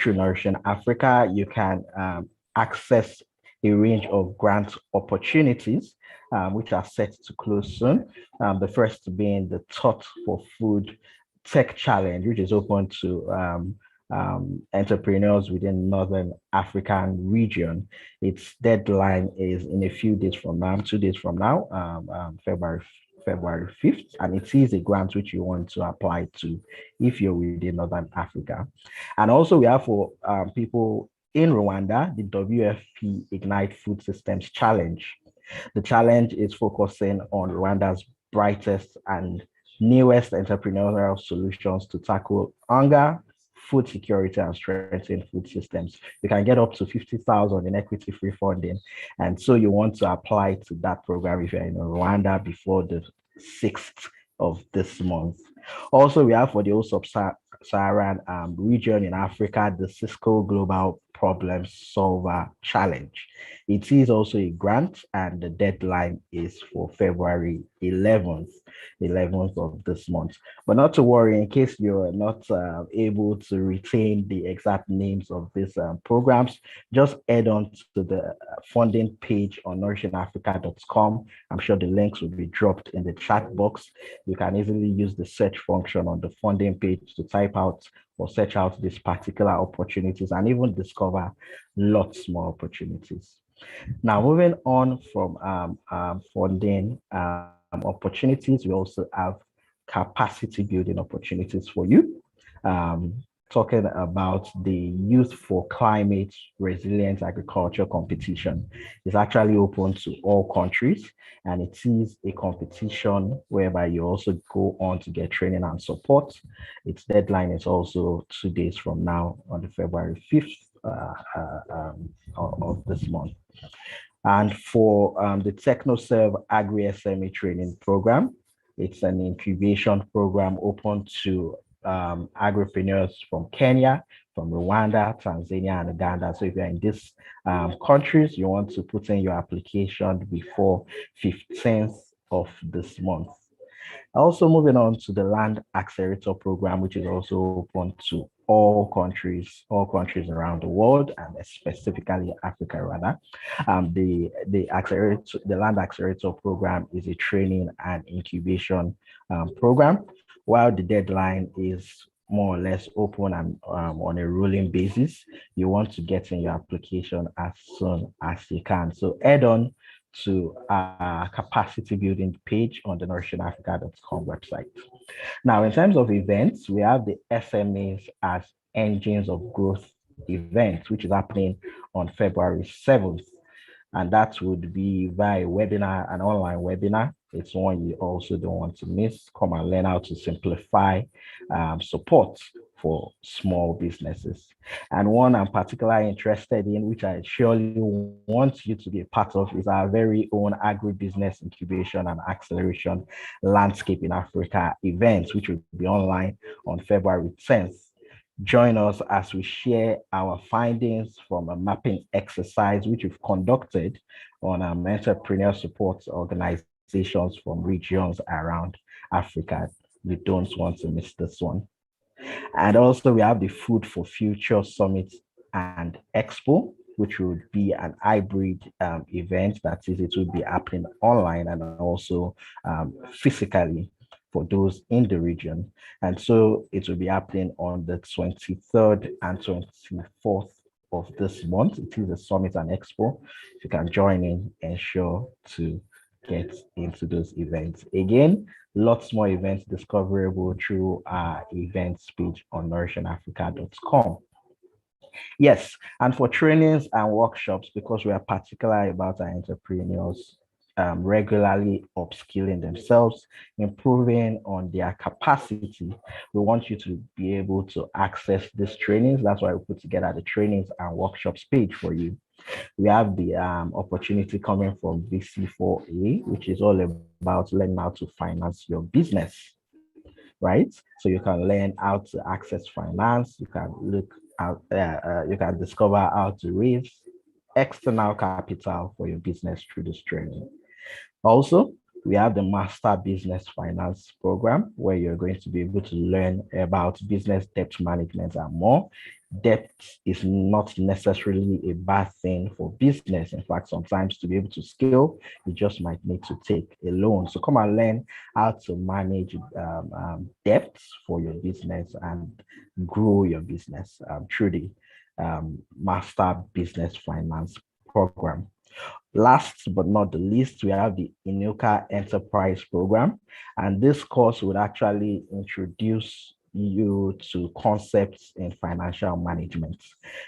through Nourishing Africa, you can access a range of grant opportunities, which are set to close soon. The first being the Thought for Food Tech Challenge, which is open to entrepreneurs within Northern African region. Its deadline is in a few days from now, 2 days from now, February 5th, and it is a grant which you want to apply to if you're within Northern Africa. And also we have for people in Rwanda, the WFP Ignite Food Systems Challenge. The challenge is focusing on Rwanda's brightest and newest entrepreneurial solutions to tackle hunger, food security, and strengthen food systems. You can get up to 50,000 in equity-free funding. And so you want to apply to that program if you're in Rwanda before the 6th of this month. Also, we have for the whole sub-Saharan region in Africa, the Cisco Global Problem Solver Challenge. It is also a grant, and the deadline is for February 11th of this month. But not to worry, in case you're not able to retain the exact names of these programs, just head on to the funding page on nourishinafrica.com. I'm sure the links will be dropped in the chat box. You can easily use the search function on the funding page to type out or search out these particular opportunities and even discover lots more opportunities. Now, moving on from funding opportunities, we also have capacity building opportunities for you. Talking about the Youth for Climate Resilient Agriculture competition. It's actually open to all countries, and it is a competition whereby you also go on to get training and support. Its deadline is also 2 days from now on the February 5th of this month. And for the TechnoServe Agri-SME training program, it's an incubation program open to agripreneurs from Kenya, from Rwanda, Tanzania, and Uganda. So if you're in these countries, you want to put in your application before 15th of this month. Also moving on to the Land Accelerator program, which is also open to all countries around the world, and specifically Africa rather. The Land Accelerator program is a training and incubation program, while the deadline is more or less open and on a rolling basis. You want to get in your application as soon as you can. So head on to our capacity building page on the nourishinafrica.com website. Now, in terms of events, we have the SMEs as Engines of Growth event, which is happening on February 7th. And that would be via webinar, an online webinar. It's one you also don't want to miss. Come and learn how to simplify support for small businesses. And one I'm particularly interested in, which I surely want you to be a part of, is our very own agribusiness incubation and acceleration landscape in Africa event, which will be online on February 10th. Join us as we share our findings from a mapping exercise which we've conducted on entrepreneur support organizations from regions around Africa. You don't want to miss this one. And also we have the Food for Future Summit and Expo, which would be an hybrid event. That is, it will be happening online and also physically for those in the region. And so it will be happening on the 23rd and 24th of this month. It is a summit and expo. If you can join in, ensure to get into those events. Again, lots more events discoverable through our events page on nourishinafrica.com. Yes, and for trainings and workshops, because we are particular about our entrepreneurs regularly upskilling themselves, improving on their capacity, we want you to be able to access these trainings. That's why we put together the trainings and workshops page for you. We have the opportunity coming from VC4A, which is all about learning how to finance your business, right? So you can learn how to access finance, you can look out, you can discover how to raise external capital for your business through this training. Also, We have the Master Business Finance program, where you're going to be able to learn about business debt management and more. Debt is not necessarily a bad thing for business. In fact, sometimes to be able to scale, you just might need to take a loan. So come and learn how to manage debts for your business and grow your business through the Master Business Finance program. Last but not the least, we have the Inuka Enterprise Program. And this course would actually introduce you to concepts in financial management.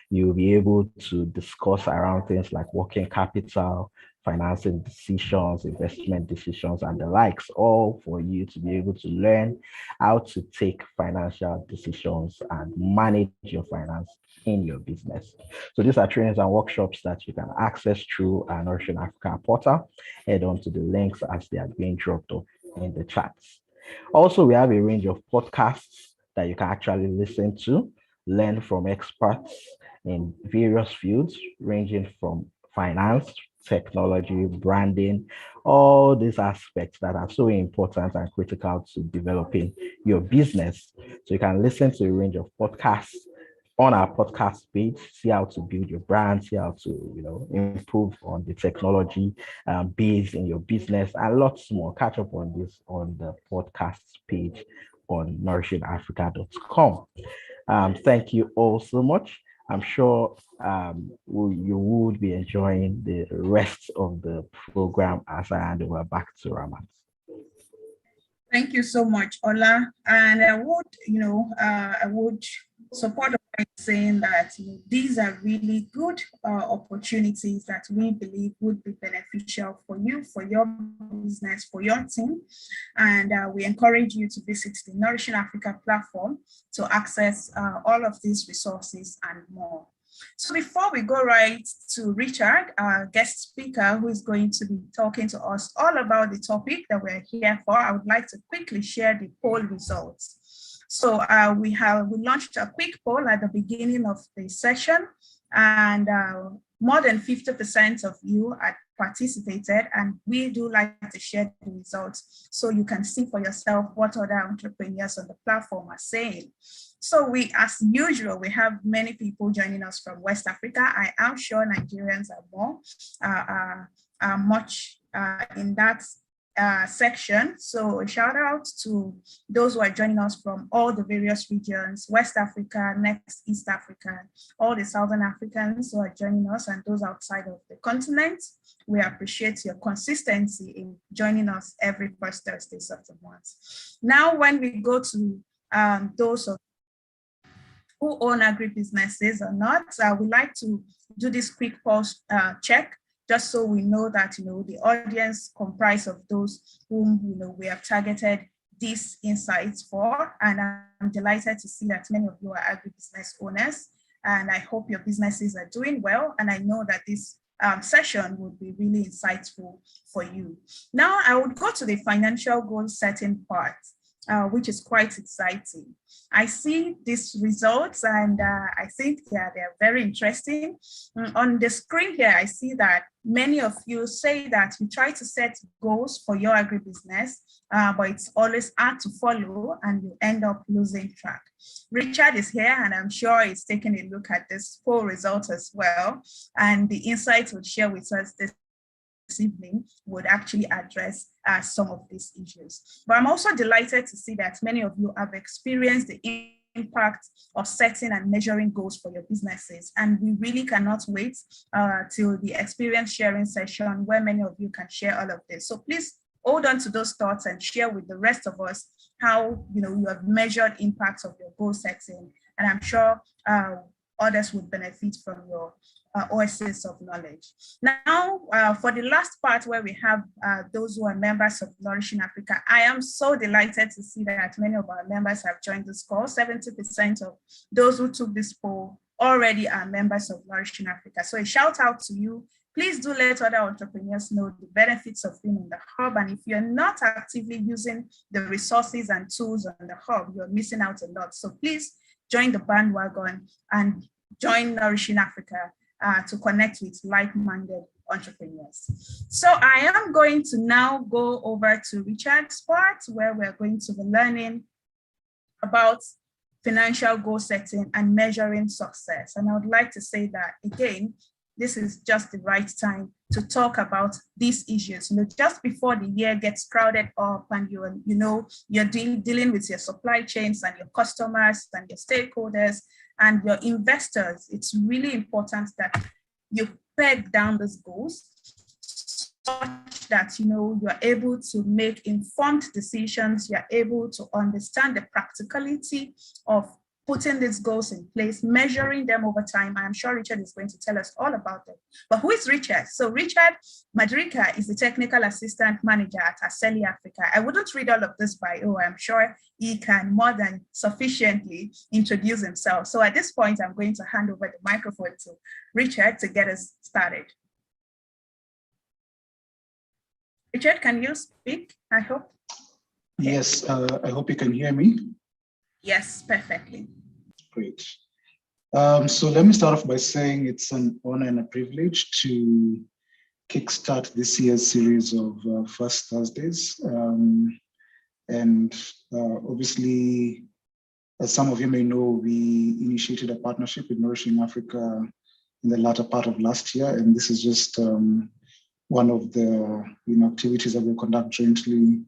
You'll be able to discuss around things like working capital, financing decisions, investment decisions, and the likes, all for you to be able to learn how to take financial decisions and manage your finance in your business. So these are trainings and workshops that you can access through our Nourishing Africa portal. Head on to the links as they are being dropped off in the chats. Also, we have a range of podcasts that you can actually listen to, learn from experts in various fields, ranging from finance, technology, branding, all these aspects that are so important and critical to developing your business. So you can listen to a range of podcasts on our podcast page, see how to build your brand, see how to improve on the technology base in your business, and lots more. Catch up on this on the podcast page on nourishingafrica.com. Thank you all so much. I'm sure you would be enjoying the rest of the program as I hand over back to Raman. Thank you so much, Ola. And I would support by saying that these are really good opportunities that we believe would be beneficial for you, for your business, for your team. And we encourage you to visit the Nourishing Africa platform to access all of these resources and more. So before we go right to Richard, our guest speaker, who is going to be talking to us all about the topic that we're here for, I would like to quickly share the poll results. So we launched a quick poll at the beginning of the session, and more than 50% of you had participated, and we do like to share the results so you can see for yourself what other entrepreneurs on the platform are saying. So we, as usual, we have many people joining us from West Africa. I am sure Nigerians are much in that section. So a shout out to those who are joining us from all the various regions, West Africa, next East Africa, all the Southern Africans who are joining us, and those outside of the continent. We appreciate your consistency in joining us every first Thursdays of the month. Now, when we go to those of who own agribusinesses or not, we like to do this quick pulse check, just so we know that the audience comprised of those whom we have targeted these insights for. And I'm delighted to see that many of you are agribusiness owners, and I hope your businesses are doing well. And I know that this session would be really insightful for you. Now I would go to the financial goal setting part, which is quite exciting. I see these results, and I think they're very interesting. On the screen here, I see that many of you say that you try to set goals for your agribusiness, but it's always hard to follow and you end up losing track. Richard is here, and I'm sure he's taking a look at this poll result as well, and the insights we'll share with us this evening would actually address some of these issues. But I'm also delighted to see that many of you have experienced the impact of setting and measuring goals for your businesses. And we really cannot wait till the experience sharing session where many of you can share all of this. So please hold on to those thoughts and share with the rest of us how you have measured impacts of your goal setting. And I'm sure others would benefit from your oasis of knowledge. Now, for the last part where we have those who are members of Nourishing Africa, I am so delighted to see that many of our members have joined this call. 70% of those who took this poll already are members of Nourishing Africa. So a shout out to you. Please do let other entrepreneurs know the benefits of being in the hub. And if you're not actively using the resources and tools on the hub, you're missing out a lot. So please join the bandwagon and join Nourishing Africa to connect with like-minded entrepreneurs. So I am going to now go over to Richard's part, where we're going to be learning about financial goal setting and measuring success. And I would like to say that, again, this is just the right time to talk about these issues. Just before the year gets crowded up and you're dealing with your supply chains and your customers and your stakeholders and your investors, it's really important that you peg down those goals such that you're able to make informed decisions, you're able to understand the practicality of putting these goals in place, measuring them over time. I'm sure Richard is going to tell us all about them. But who is Richard? So Richard Madrika is the Technical Assistant Manager at Aseli Africa. I wouldn't read all of this bio. I'm sure he can more than sufficiently introduce himself. So at this point, I'm going to hand over the microphone to Richard to get us started. Richard, can you speak? I hope. Yes, I hope you can hear me. Yes, perfectly. Great. So let me start off by saying it's an honor and a privilege to kickstart this year's series of First Thursdays. Obviously, as some of you may know, we initiated a partnership with Nourishing Africa in the latter part of last year, and this is just one of the activities that we conduct jointly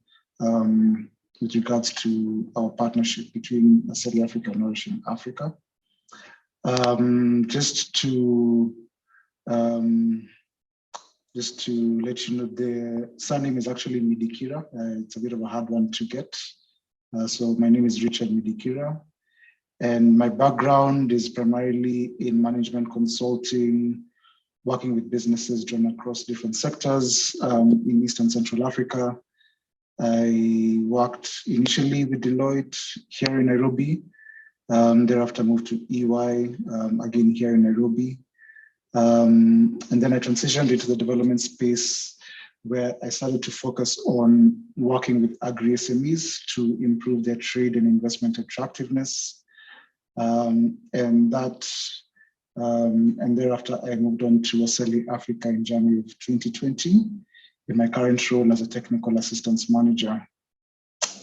with regards to our partnership between Aseli Africa and Nourishing Africa. Just to let you know, the surname is actually Midikira. It's a bit of a hard one to get. So my name is Richard Midikira, and my background is primarily in management consulting, working with businesses drawn across different sectors in East and Central Africa. I worked initially with Deloitte here in Nairobi, thereafter moved to EY, again here in Nairobi. And then I transitioned into the development space where I started to focus on working with agri-SMEs to improve their trade and investment attractiveness. And thereafter I moved on to Aseli Africa in January of 2020 in my current role as a technical assistance manager.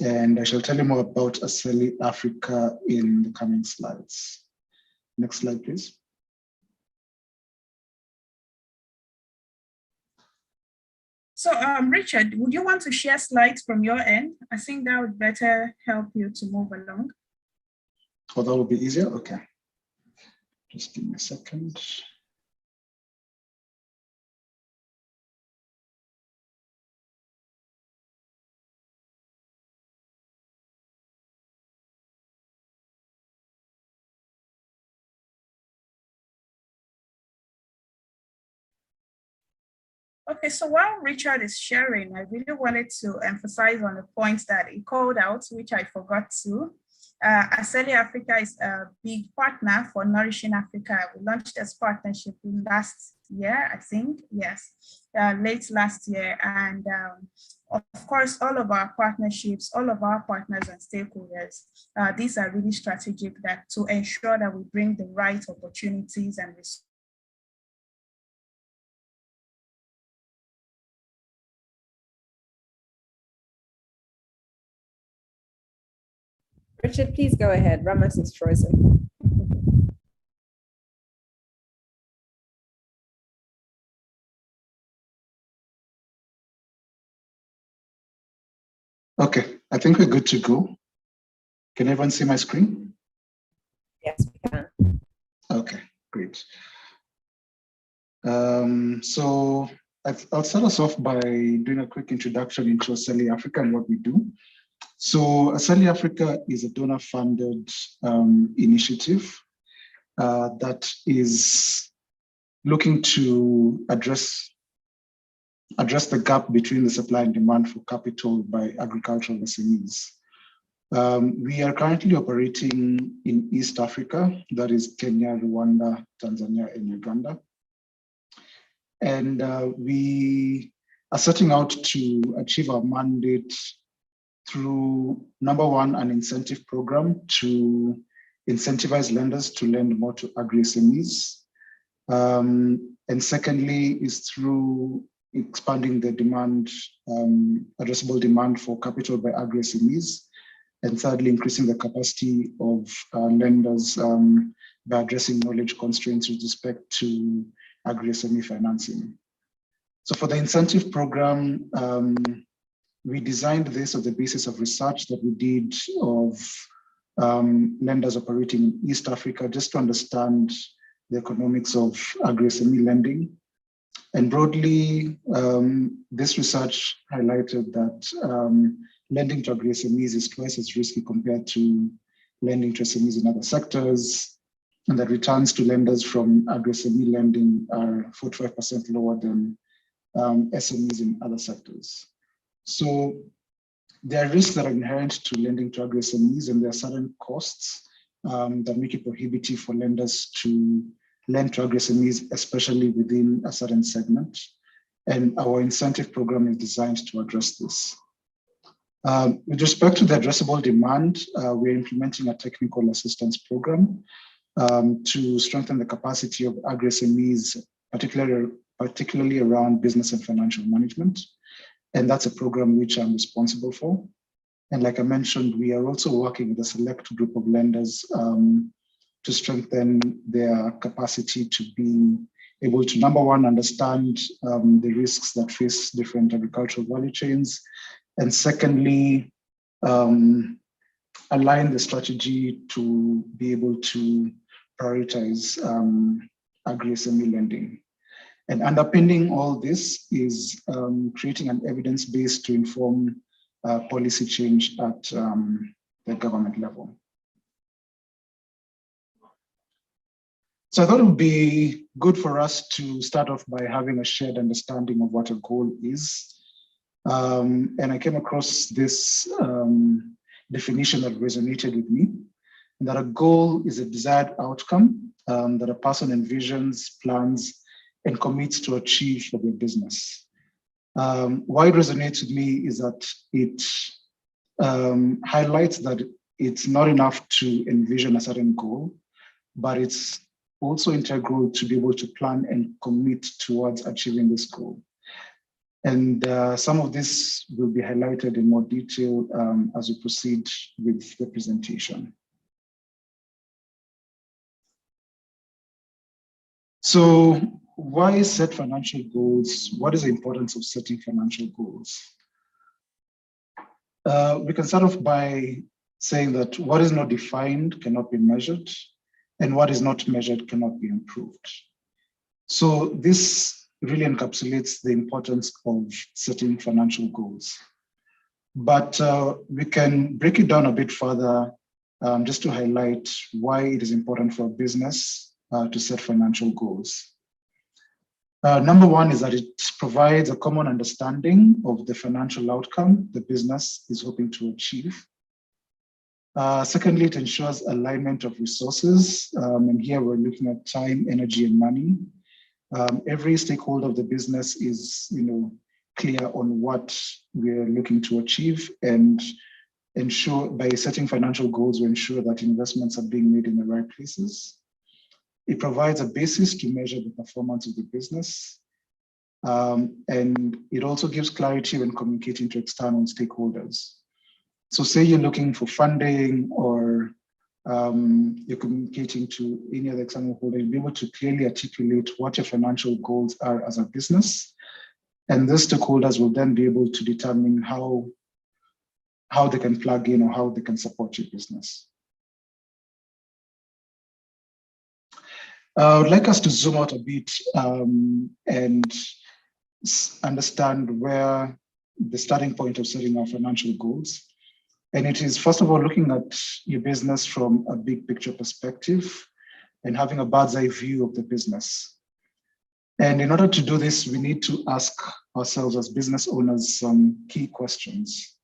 And I shall tell you more about Aseli Africa in the coming slides. Next slide, please. So Richard, would you want to share slides from your end? I think that would better help you to move along. Oh, that would be easier? Okay. Just give me a second. Okay, so while Richard is sharing, I really wanted to emphasize on the points that he called out, which I forgot to. Aseli Africa is a big partner for Nourishing Africa. We launched this partnership last year, I think, yes, late last year. And of course, all of our partnerships, all of our partners and stakeholders, these are really strategic to ensure that we bring the right opportunities and resources. Richard, please go ahead. Ramos is frozen. Okay, I think we're good to go. Can everyone see my screen? Yes, we can. Okay, great. So I'll start us off by doing a quick introduction into Aseli Africa and what we do. So Aseli Africa is a donor-funded initiative that is looking to address the gap between the supply and demand for capital by agricultural SMEs. We are currently operating in East Africa, that is Kenya, Rwanda, Tanzania, and Uganda. And we are setting out to achieve our mandate through, number one, an incentive program to incentivize lenders to lend more to agri-SMEs. And secondly is through expanding the demand, addressable demand for capital by agri-SMEs. And thirdly, increasing the capacity of lenders by addressing knowledge constraints with respect to agri-SME financing. So for the incentive program, we designed this on the basis of research that we did of lenders operating in East Africa, just to understand the economics of agri-SME lending. And broadly, this research highlighted that lending to agri-SMEs is twice as risky compared to lending to SMEs in other sectors, and that returns to lenders from agri-SME lending are 45% lower than SMEs in other sectors. So there are risks that are inherent to lending to agri-SMEs, and there are certain costs that make it prohibitive for lenders to lend to agri-SMEs, especially within a certain segment. And our incentive program is designed to address this. With respect to the addressable demand, we're implementing a technical assistance program to strengthen the capacity of agri-SMEs, particularly around business and financial management. And that's a program which I'm responsible for. And like I mentioned, we are also working with a select group of lenders to strengthen their capacity to be able to, number one, understand the risks that face different agricultural value chains. And secondly, align the strategy to be able to prioritize agri-SME lending. And underpinning all this is creating an evidence base to inform policy change at the government level. So I thought it would be good for us to start off by having a shared understanding of what a goal is. And I came across this definition that resonated with me, that a goal is a desired outcome that a person envisions, plans, and commits to achieve for their business. Why it resonates with me is that it highlights that it's not enough to envision a certain goal, but it's also integral to be able to plan and commit towards achieving this goal. And some of this will be highlighted in more detail as we proceed with the presentation. So why set financial goals? What is the importance of setting financial goals? We can start off by saying that what is not defined cannot be measured, and what is not measured cannot be improved. So this really encapsulates the importance of setting financial goals. But we can break it down a bit further just to highlight why it is important for a business to set financial goals. Number one is that it provides a common understanding of the financial outcome the business is hoping to achieve. Secondly, it ensures alignment of resources. And here we're looking at time, energy, and money. Every stakeholder of the business is, clear on what we're looking to achieve, and ensure by setting financial goals, we ensure that investments are being made in the right places. It provides a basis to measure the performance of the business. And it also gives clarity when communicating to external stakeholders. So say you're looking for funding, or you're communicating to any other external holder, you'll be able to clearly articulate what your financial goals are as a business. And those stakeholders will then be able to determine how they can plug in or how they can support your business. I would like us to zoom out a bit and understand where the starting point of setting our financial goals. And it is, first of all, looking at your business from a big picture perspective and having a bird's eye view of the business. And in order to do this, we need to ask ourselves as business owners some key questions.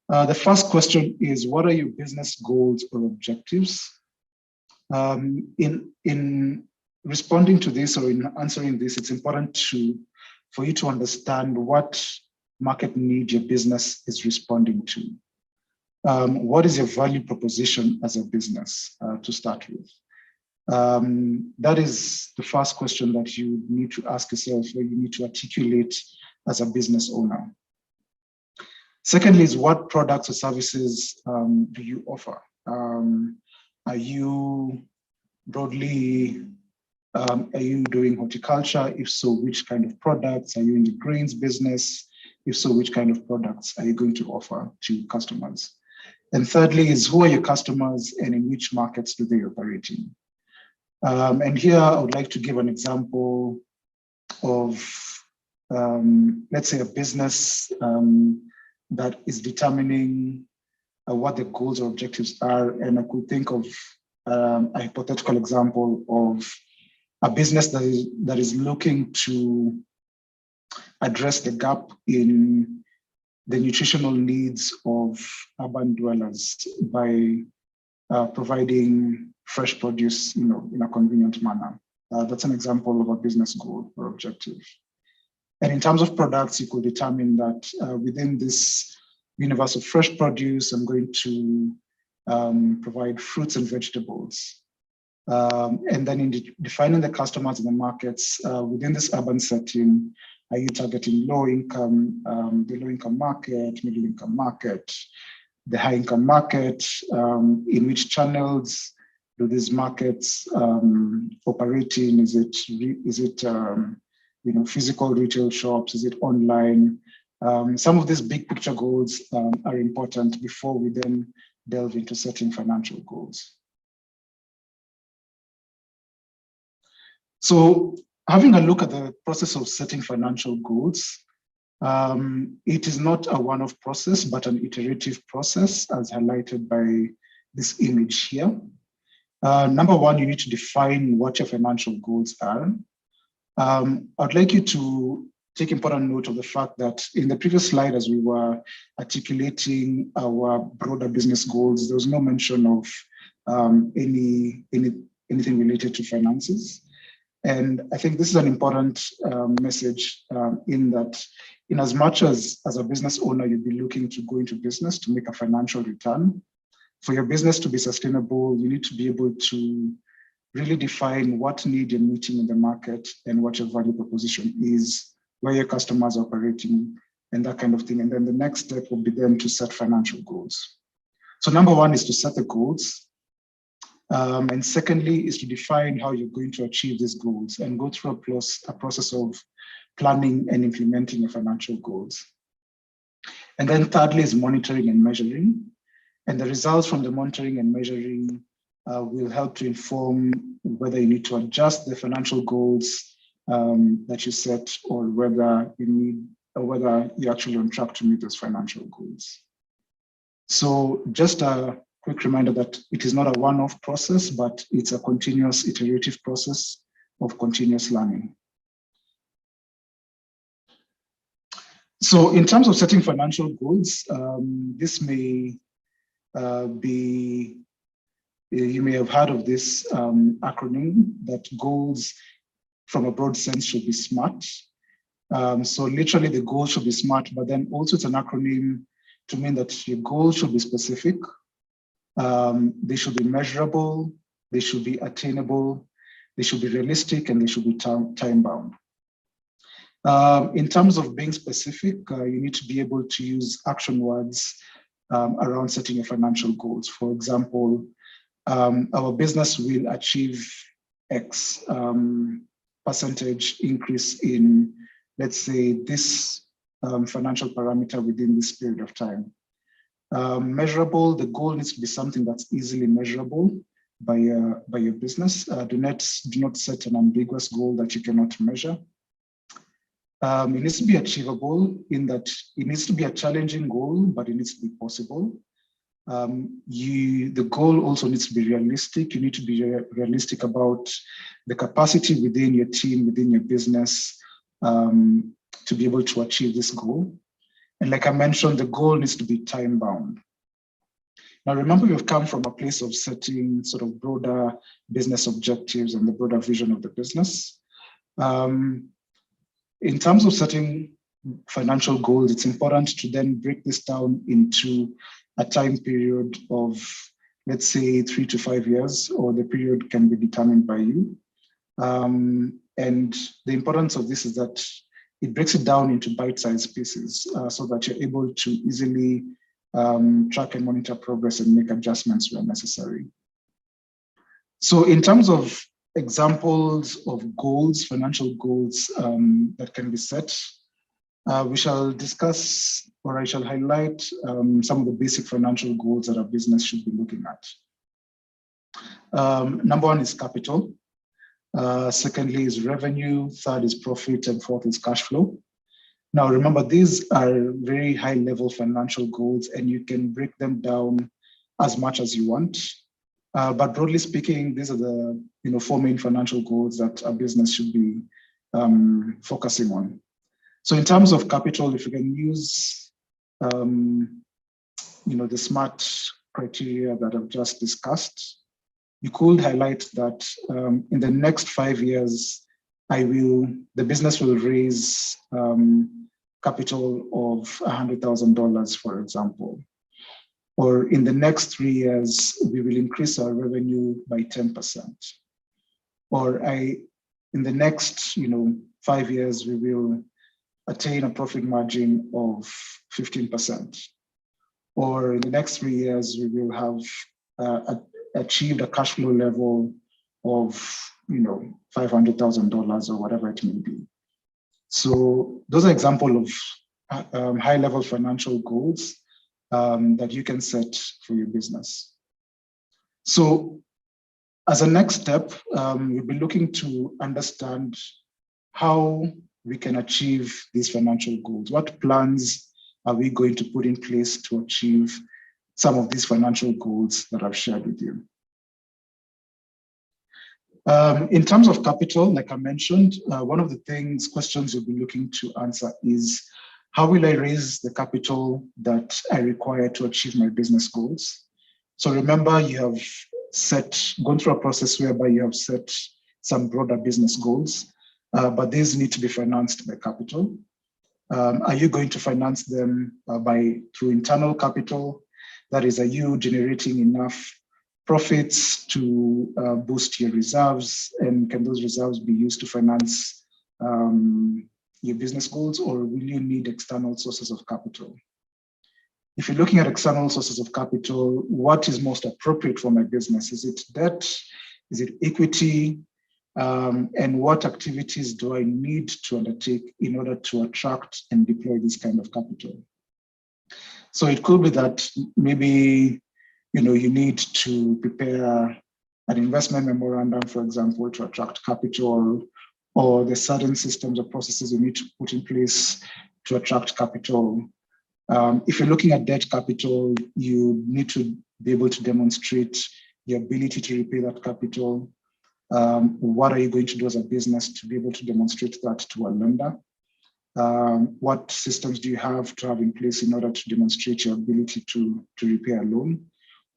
The first question is, what are your business goals or objectives? In responding to this, or in answering this, it's important for you to understand what market need your business is responding to. What is your value proposition as a business to start with? That is the first question that you need to ask yourself, or you need to articulate as a business owner. Secondly is, what products or services do you offer? Are you broadly, are you doing horticulture? If so, which kind of products? Are you in the grains business? If so, which kind of products are you going to offer to customers? And thirdly is, who are your customers and in which markets do they operate in? And here I would like to give an example of, let's say, a business that is determining what the goals or objectives are. And I could think of a hypothetical example of a business that is looking to address the gap in the nutritional needs of urban dwellers by providing fresh produce, in a convenient manner. That's an example of a business goal or objective. And in terms of products, you could determine that within this universe of fresh produce, I'm going to provide fruits and vegetables. And then in defining the customers in the markets within this urban setting, are you targeting low income, the low income market, middle income market, the high income market? In which channels do these markets operate in? Is it physical retail shops? Is it online? Some of these big picture goals are important before we then delve into setting financial goals. So having a look at the process of setting financial goals, it is not a one-off process, but an iterative process, as highlighted by this image here. Number one, you need to define what your financial goals are. I'd like you to take important note of the fact that in the previous slide, as we were articulating our broader business goals, there was no mention of anything related to finances. And I think this is an important message in that, in as much as a business owner, you'd be looking to go into business to make a financial return. For your business to be sustainable, you need to be able to really define what need you're meeting in the market and what your value proposition is, where your customers are operating, and that kind of thing. And then the next step will be then to set financial goals. So number one is to set the goals. And secondly is to define how you're going to achieve these goals and go through a process of planning and implementing your financial goals. And then thirdly is monitoring and measuring. And the results from the monitoring and measuring will help to inform whether you need to adjust the financial goals that you set, or whether you're actually on track to meet those financial goals. So just a quick reminder that it is not a one-off process, but it's a continuous iterative process of continuous learning. So in terms of setting financial goals, this may be, you may have heard of this acronym, that goals from a broad sense should be SMART. So literally the goal should be SMART, but then also it's an acronym to mean that your goals should be specific, they should be measurable, they should be attainable, they should be realistic, and they should be time-bound. In terms of being specific, you need to be able to use action words around setting your financial goals. For example, our business will achieve X percentage increase in, let's say, this financial parameter within this period of time. Measurable, the goal needs to be something that's easily measurable by your business. Do not set an ambiguous goal that you cannot measure. It needs to be achievable, in that it needs to be a challenging goal, but it needs to be possible. The goal also needs to be realistic. You need to be realistic about the capacity within your team, within your business, to be able to achieve this goal. And like I mentioned, the goal needs to be time-bound. Now, remember, we've come from a place of setting sort of broader business objectives and the broader vision of the business. In terms of setting financial goals, it's important to then break this down into a time period of, let's say 3 to 5 years, or the period can be determined by you. And the importance of this is that it breaks it down into bite-sized pieces so that you're able to easily track and monitor progress and make adjustments where necessary. So in terms of examples of goals, financial goals that can be set, we shall discuss, or I shall highlight some of the basic financial goals that a business should be looking at. Number one is capital. Secondly is revenue. Third is profit. And fourth is cash flow. Now, remember, these are very high level financial goals, and you can break them down as much as you want. But broadly speaking, these are the four main financial goals that a business should be focusing on. So in terms of capital, if you can use the SMART criteria that I've just discussed, you could highlight that in the next 5 years, the business will raise capital of $100,000, for example. Or in the next 3 years, we will increase our revenue by 10%. Or in the next 5 years, we will attain a profit margin of 15%. Or in the next 3 years, we will have achieved a cash flow level of $500,000 or whatever it may be. So those are examples of high-level financial goals that you can set for your business. So as a next step, we'll be looking to understand how we can achieve these financial goals. What plans are we going to put in place to achieve some of these financial goals that I've shared with you? In terms of capital, like I mentioned, one of the questions you'll be looking to answer is, how will I raise the capital that I require to achieve my business goals? So remember, you have gone through a process whereby you have set some broader business goals, but these need to be financed by capital. Are you going to finance them through internal capital? That is, are you generating enough profits to boost your reserves? And can those reserves be used to finance your business goals, or will you need external sources of capital? If you're looking at external sources of capital, what is most appropriate for my business? Is it debt? Is it equity? And what activities do I need to undertake in order to attract and deploy this kind of capital? So it could be that maybe you need to prepare an investment memorandum, for example, to attract capital, or there's certain systems or processes you need to put in place to attract capital. If you're looking at debt capital, you need to be able to demonstrate your ability to repay that capital. What are you going to do as a business to be able to demonstrate that to a lender? What systems do you have to have in place in order to demonstrate your ability to repay a loan?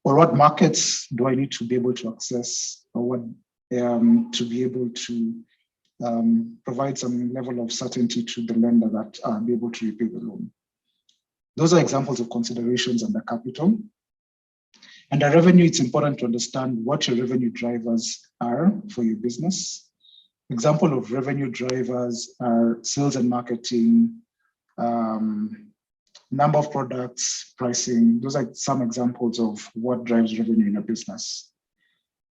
Or what markets do I need to be able to access, or what to be able to provide some level of certainty to the lender that I'll be able to repay the loan? Those are examples of considerations under capital. Under revenue, it's important to understand what your revenue drivers are for your business. Example of revenue drivers are sales and marketing, number of products, pricing. Those are some examples of what drives revenue in a business.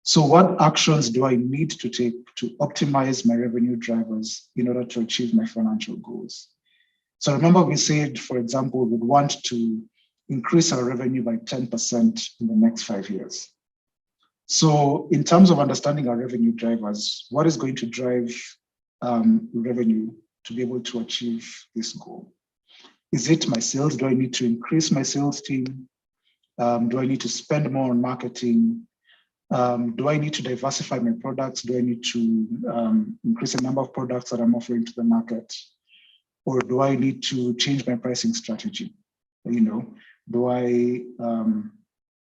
So what actions do I need to take to optimize my revenue drivers in order to achieve my financial goals? So remember, we said, for example, we'd want to increase our revenue by 10% in the next 5 years. So in terms of understanding our revenue drivers, what is going to drive revenue to be able to achieve this goal? Is it my sales? Do I need to increase my sales team? Do I need to spend more on marketing? Do I need to diversify my products? Do I need to increase the number of products that I'm offering to the market? Or do I need to change my pricing strategy? Do I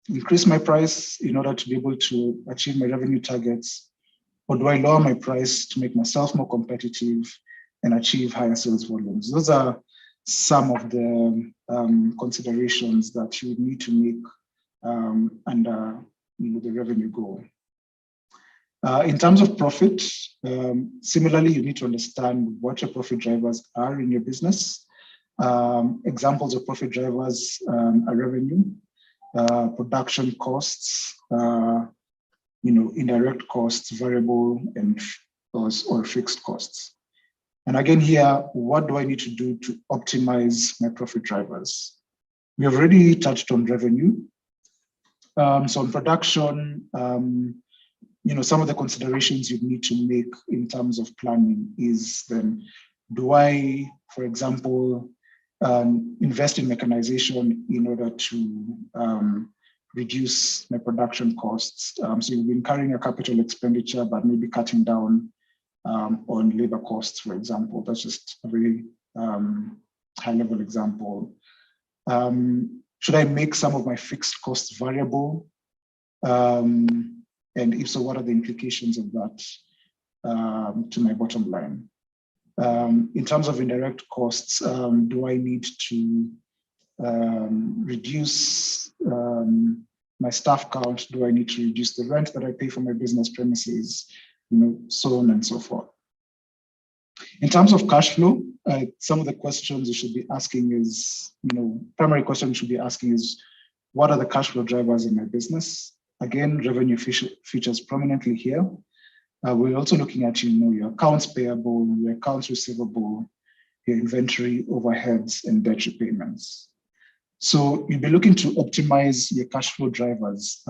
increase my price in order to be able to achieve my revenue targets? Or do I lower my price to make myself more competitive and achieve higher sales volumes? Those are some of the considerations that you need to make under the revenue goal. In terms of profit, similarly, you need to understand what your profit drivers are in your business. Examples of profit drivers are revenue, production costs, indirect costs, variable and or fixed costs. And again here, what do I need to do to optimize my profit drivers? We have already touched on revenue. So on production, some of the considerations you need to make in terms of planning is then, do I, for example, invest in mechanization in order to reduce my production costs? So you'll be incurring a capital expenditure, but maybe cutting down on labor costs, for example. That's just a very high-level example. Should I make some of my fixed costs variable? And if so, what are the implications of that to my bottom line? In terms of indirect costs, do I need to reduce my staff count? Do I need to reduce the rent that I pay for my business premises? So on and so forth. In terms of cash flow, some of the questions you should be asking is, primary question you should be asking is, what are the cash flow drivers in my business? Again, revenue features prominently here. We're also looking at, your accounts payable, your accounts receivable, your inventory, overheads, and debt repayments. So you'll be looking to optimize your cash flow drivers.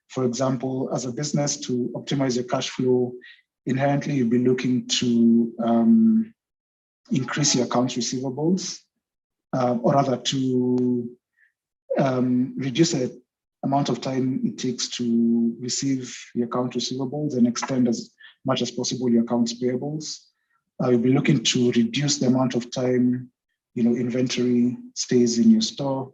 For example, as a business, to optimize your cash flow, inherently you'll be looking to increase your accounts receivables, or rather to reduce the amount of time it takes to receive your account receivables and extend as much as possible your accounts payables. You'll be looking to reduce the amount of time inventory stays in your store.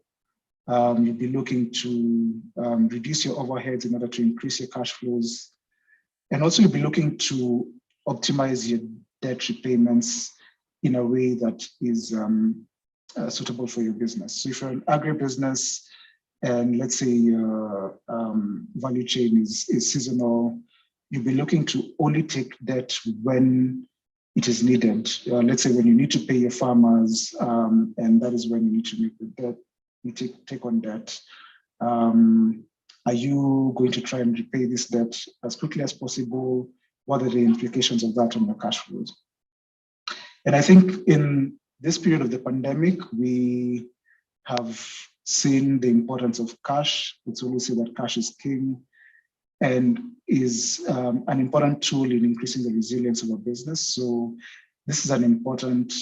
You'll be looking to reduce your overheads in order to increase your cash flows. And also you'll be looking to optimize your debt repayments in a way that is suitable for your business. So if you're an agribusiness, and let's say your value chain is seasonal, you'll be looking to only take debt when it is needed. Let's say when you need to pay your farmers, and that is when you need to make the debt, you take on debt. Are you going to try and repay this debt as quickly as possible? What are the implications of that on your cash flows? And I think in this period of the pandemic, we have seen the importance of cash. It's always said that cash is king and is an important tool in increasing the resilience of a business. So this is an important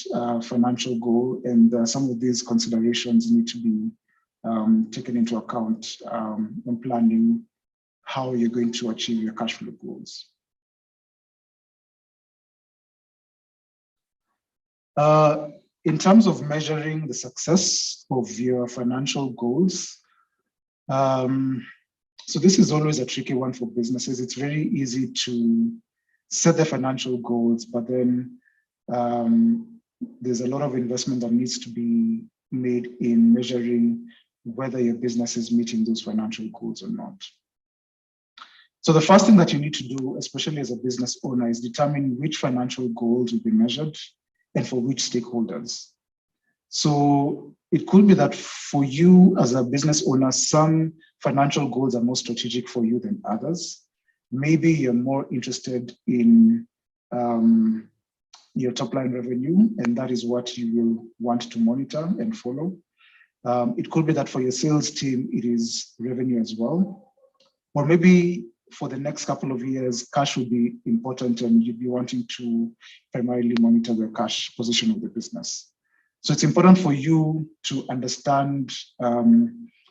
financial goal, and some of these considerations need to be taken into account when planning how you're going to achieve your cash flow goals. In terms of measuring the success of your financial goals, so this is always a tricky one for businesses. It's very easy to set the financial goals, but then there's a lot of investment that needs to be made in measuring whether your business is meeting those financial goals or not. So the first thing that you need to do, especially as a business owner, is determine which financial goals will be measured and for which stakeholders. So it could be that for you as a business owner, some financial goals are more strategic for you than others. Maybe you're more interested in your top line revenue, and that is what you will want to monitor and follow. It could be that for your sales team, it is revenue as well. Or maybe for the next couple of years, cash will be important and you'll be wanting to primarily monitor the cash position of the business. So it's important for you to understand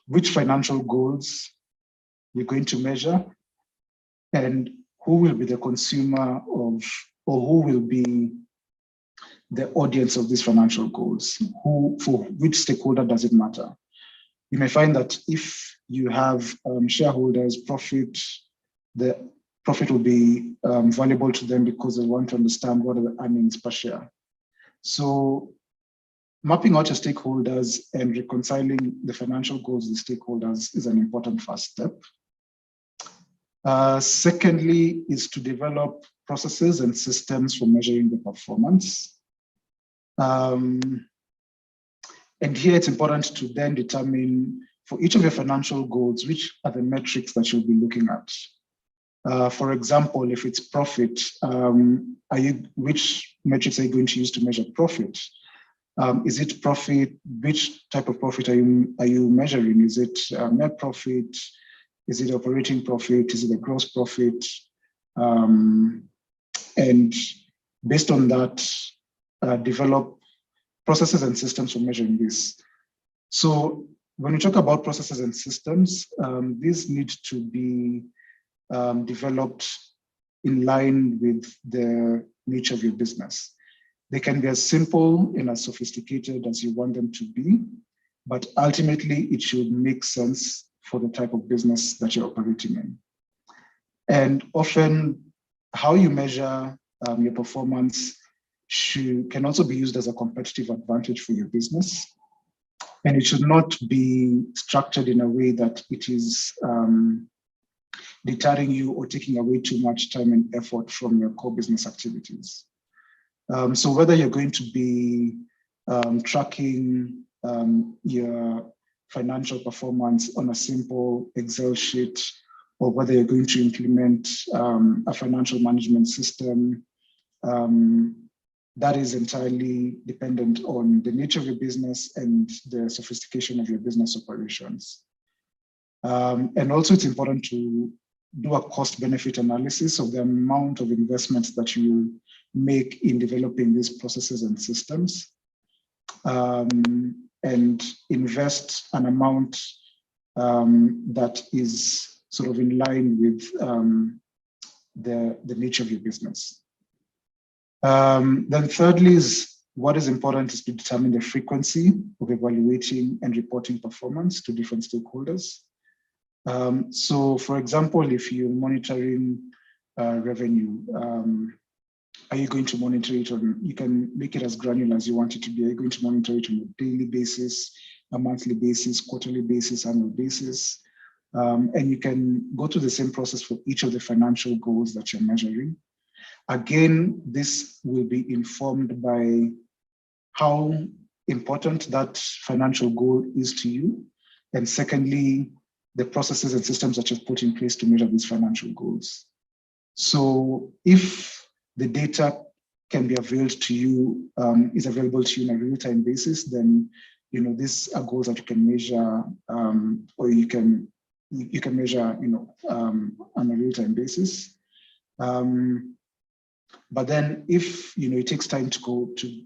which financial goals you're going to measure and who will be the consumer of, or who will be the audience of these financial goals. For which stakeholder does it matter? You may find that if you have shareholders, the profit will be valuable to them because they want to understand what are the earnings per share. So mapping out your stakeholders and reconciling the financial goals of the stakeholders is an important first step. Secondly is to develop processes and systems for measuring the performance. And here it's important to then determine for each of your financial goals, which are the metrics that you'll be looking at. For example, if it's profit, which metrics are you going to use to measure profit? Is it profit? Which type of profit are you measuring? Is it net profit? Is it operating profit? Is it a gross profit? And based on that, develop processes and systems for measuring this. So when we talk about processes and systems, these need to be developed in line with the nature of your business. They can be as simple and as sophisticated as you want them to be, but ultimately it should make sense for the type of business that you're operating in. And often how you measure your performance can also be used as a competitive advantage for your business. And it should not be structured in a way that it is deterring you or taking away too much time and effort from your core business activities. So whether you're going to be tracking your financial performance on a simple Excel sheet, or whether you're going to implement a financial management system, that is entirely dependent on the nature of your business and the sophistication of your business operations. And also it's important to do a cost-benefit analysis of the amount of investments that you make in developing these processes and systems, and invest an amount that is sort of in line with the nature of your business. Then thirdly is what is important is to determine the frequency of evaluating and reporting performance to different stakeholders. So for example, if you're monitoring revenue, are you going to monitor it on, you can make it as granular as you want it to be. Are you going to monitor it on a daily basis, a monthly basis, quarterly basis, annual basis? And you can go through the same process for each of the financial goals that you're measuring. Again, this will be informed by how important that financial goal is to you. And secondly, the processes and systems that you've put in place to measure these financial goals. So if the data can be availed to you, is available to you on a real-time basis, then these are goals that you can measure, or you can measure, on a real-time basis. But then if it takes time to go to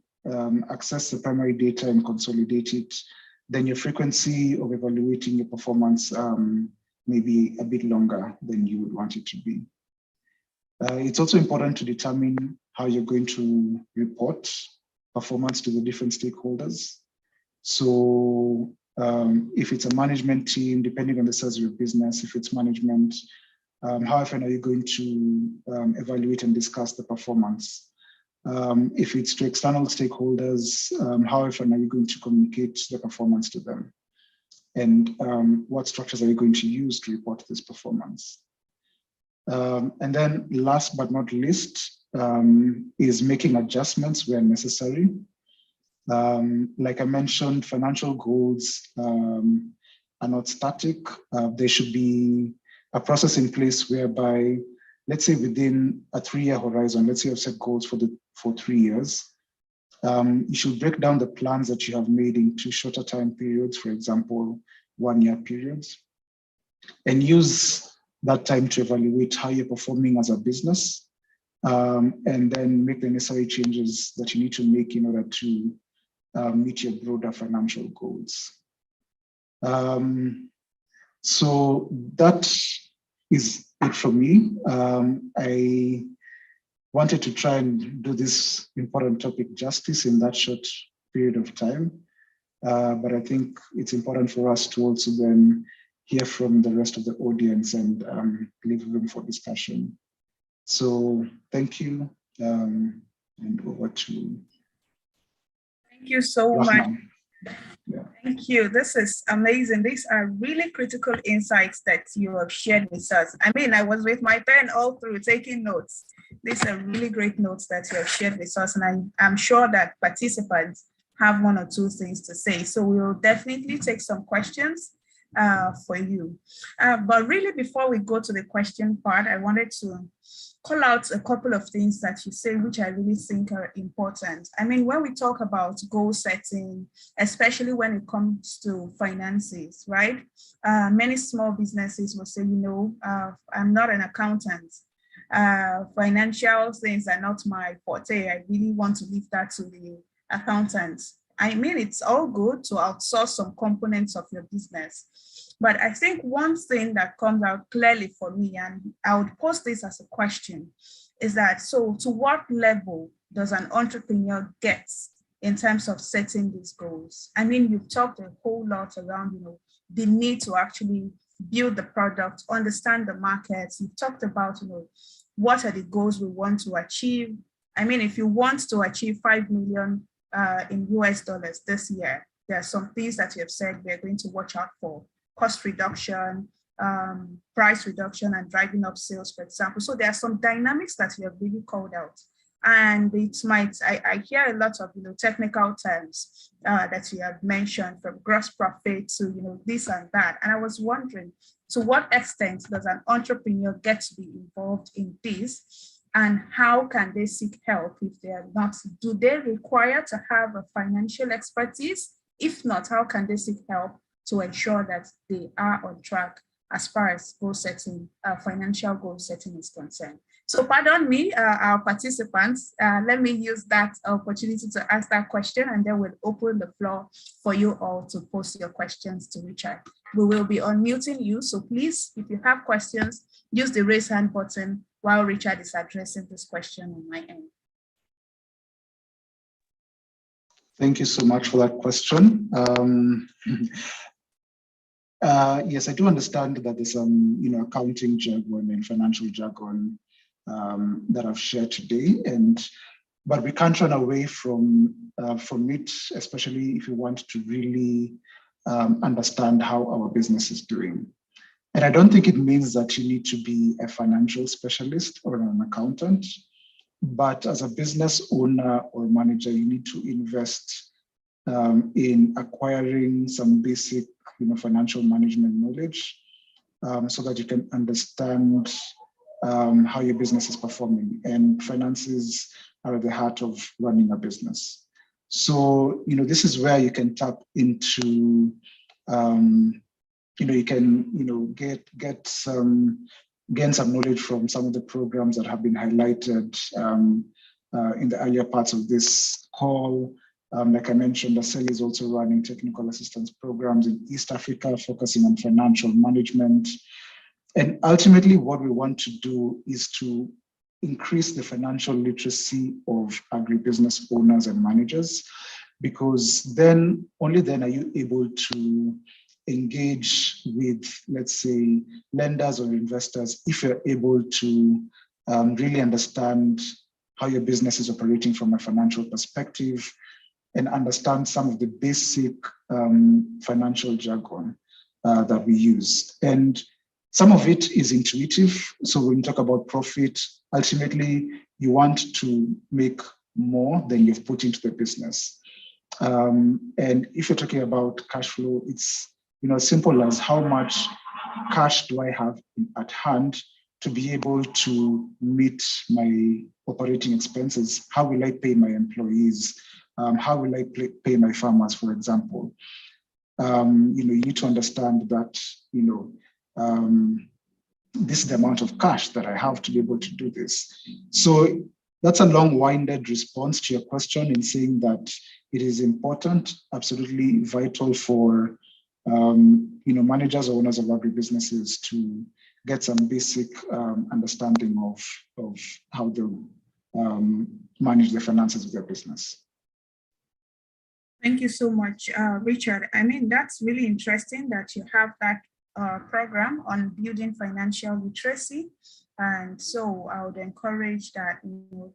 access the primary data and consolidate it, then your frequency of evaluating your performance may be a bit longer than you would want it to be. It's also important to determine how you're going to report performance to the different stakeholders. So if it's a management team, depending on the size of your business, if it's management, how often are you going to evaluate and discuss the performance? If it's to external stakeholders, how often are you going to communicate the performance to them? And what structures are you going to use to report this performance? And then last but not least is making adjustments where necessary. Like I mentioned, financial goals are not static. There should be a process in place whereby, let's say within a 3-year horizon, let's say you've set goals for 3 years, you should break down the plans that you have made into shorter time periods, for example, 1-year periods, and use that time to evaluate how you're performing as a business, and then make the necessary changes that you need to make in order to meet your broader financial goals. So that is it for me. I wanted to try and do this important topic justice in that short period of time. But I think it's important for us to also then hear from the rest of the audience and leave room for discussion. So thank you, and over to Thank you so much. Thank you. This is amazing. These are really critical insights that you have shared with us. I mean, I was with my pen all through taking notes. These are really great notes that you have shared with us, and I'm sure that participants have one or two things to say. So we will definitely take some questions for you. But really, before we go to the question part, I wanted to call out a couple of things that you say, which I really think are important. I mean, when we talk about goal setting, especially when it comes to finances, right? Many small businesses will say, I'm not an accountant. Financial things are not my forte. I really want to leave that to the accountants. I mean, it's all good to outsource some components of your business. But I think one thing that comes out clearly for me, and I would pose this as a question, is that, so to what level does an entrepreneur get in terms of setting these goals? I mean, you've talked a whole lot around, the need to actually build the product, understand the markets. You've talked about, what are the goals we want to achieve? I mean, if you want to achieve 5 million in US dollars this year, there are some things that you have said we're going to watch out for: cost reduction, price reduction, and driving up sales, for example. So there are some dynamics that you have really called out. And it might, I hear a lot of, technical terms that you have mentioned, from gross profit to, this and that. And I was wondering, to what extent does an entrepreneur get to be involved in this? And how can they seek help if they are not? Do they require to have a financial expertise? If not, how can they seek help to ensure that they are on track as far as goal setting, financial goal setting is concerned? So pardon me, our participants, let me use that opportunity to ask that question, and then we'll open the floor for you all to post your questions to Richard. We will be unmuting you, so please, if you have questions, use the raise hand button while Richard is addressing this question on my end. Thank you so much for that question. Yes, I do understand that there's some, accounting jargon and financial jargon that I've shared today, but we can't run away from it, especially if you want to really understand how our business is doing. And I don't think it means that you need to be a financial specialist or an accountant, but as a business owner or manager, you need to invest in acquiring some basic, financial management knowledge so that you can understand how your business is performing. And finances are at the heart of running a business. So, this is where you can tap into, you can, gain some knowledge from some of the programs that have been highlighted in the earlier parts of this call. Like I mentioned, ASEL is also running technical assistance programs in East Africa, focusing on financial management. And ultimately, what we want to do is to increase the financial literacy of agribusiness owners and managers, because only then are you able to engage with, let's say, lenders or investors, if you're able to really understand how your business is operating from a financial perspective and understand some of the basic financial jargon that we use. And some of it is intuitive. So when you talk about profit, ultimately you want to make more than you've put into the business. And if you're talking about cash flow, it's as simple as how much cash do I have at hand to be able to meet my operating expenses? How will I pay my employees? How will I pay my farmers, for example? You need to understand that, this is the amount of cash that I have to be able to do this. So that's a long-winded response to your question in saying that it is important, absolutely vital for managers or owners of agribusinesses to get some basic understanding of how they manage the finances of their business. Thank you so much, Richard. I mean, that's really interesting that you have that program on building financial literacy. And so I would encourage that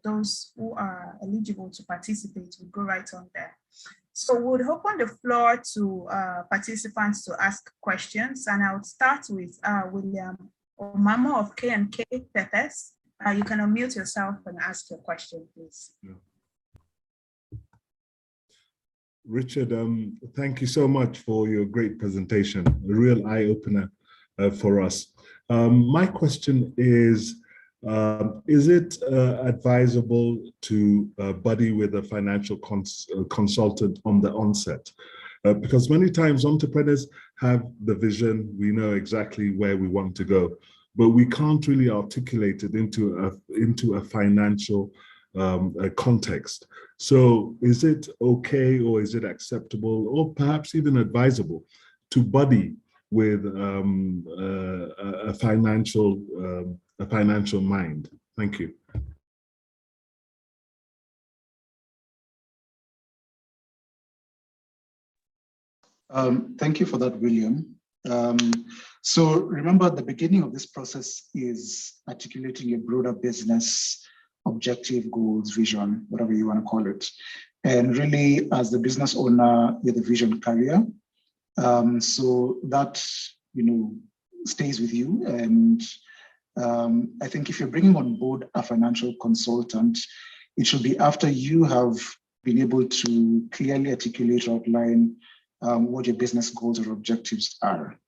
those who are eligible to participate will go right on there. So we'll open the floor to participants to ask questions, and I'll start with William Omamo of K&K Peppers. You can unmute yourself and ask your question, please. Yeah. Richard, thank you so much for your great presentation, a real eye-opener for us. My question is it advisable to buddy with a financial consultant on the onset? Because many times entrepreneurs have the vision, we know exactly where we want to go, but we can't really articulate it into a financial context. So is it okay, or is it acceptable, or perhaps even advisable to buddy with a financial mind? Thank you. Thank you for that, William. So remember, the beginning of this process is articulating a broader business objective, goals, vision, whatever you want to call it. And really, as the business owner, you're the vision carrier. So that, stays with you. And I think if you're bringing on board a financial consultant, it should be after you have been able to clearly articulate or outline what your business goals or objectives are.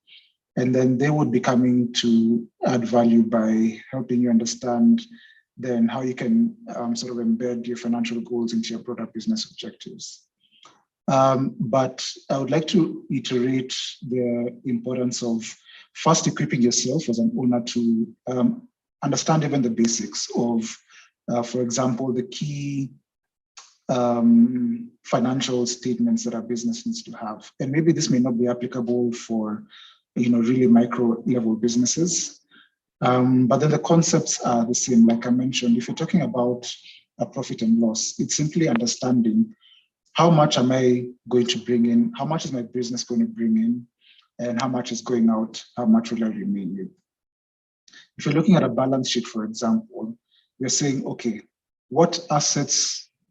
And then they would be coming to add value by helping you understand then how you can sort of embed your financial goals into your broader business objectives. But I would like to iterate the importance of first equipping yourself as an owner to understand even the basics of, for example, the key financial statements that our business needs to have. And maybe this may not be applicable for, really micro level businesses. But then the concepts are the same. Like I mentioned, if you're talking about a profit and loss, it's simply understanding how much am I going to bring in, how much is my business going to bring in, and how much is going out, how much will I remain with. If you're looking at a balance sheet, for example, you're saying, okay,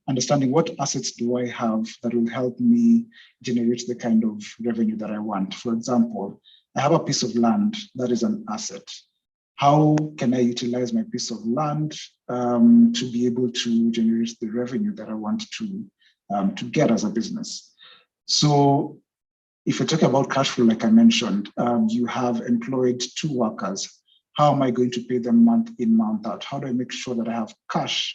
understanding what assets do I have that will help me generate the kind of revenue that I want. For example, I have a piece of land that is an asset. How can I utilize my piece of land to be able to generate the revenue that I want to get as a business? So if you're talking about cash flow, like I mentioned, you have employed 2 workers. How am I going to pay them month in, month out? How do I make sure that I have cash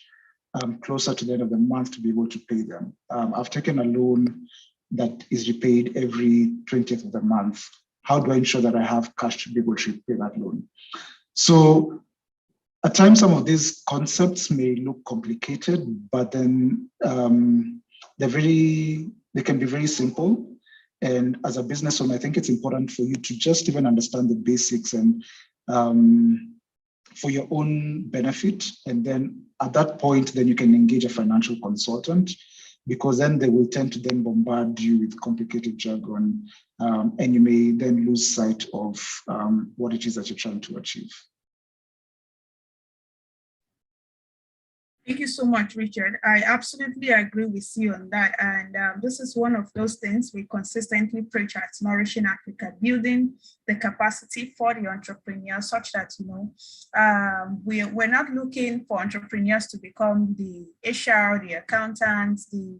closer to the end of the month to be able to pay them? I've taken a loan that is repaid every 20th of the month. How do I ensure that I have cash to be able to pay that loan? So at times, some of these concepts may look complicated, but then they can be very simple. And as a business owner, I think it's important for you to just even understand the basics and for your own benefit. And then at that point, then you can engage a financial consultant, because then they will tend to then bombard you with complicated jargon, and you may then lose sight of what it is that you're trying to achieve. Thank you so much, Richard. I absolutely agree with you on that. And this is one of those things we consistently preach at Nourishing Africa, building the capacity for the entrepreneur such that, we're not looking for entrepreneurs to become the HR, the accountants, the,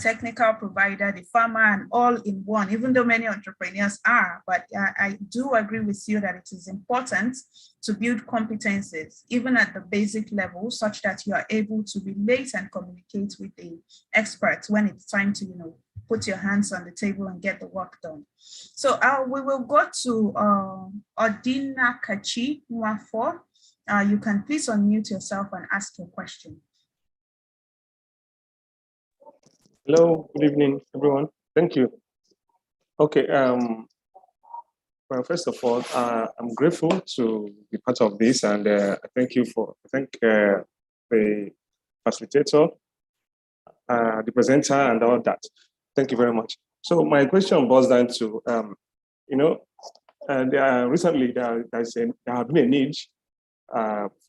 technical provider, the farmer, and all in one, even though many entrepreneurs are. But I do agree with you that it is important to build competencies, even at the basic level, such that you are able to relate and communicate with the experts when it's time to, put your hands on the table and get the work done. So we will go to Odina Kachi Mwafo. You can please unmute yourself and ask your question. Hello, good evening, everyone. Thank you. Okay. Well, first of all, I'm grateful to be part of this, and I thank the facilitator, the presenter, and all that. Thank you very much. So my question boils down to, recently there have been a need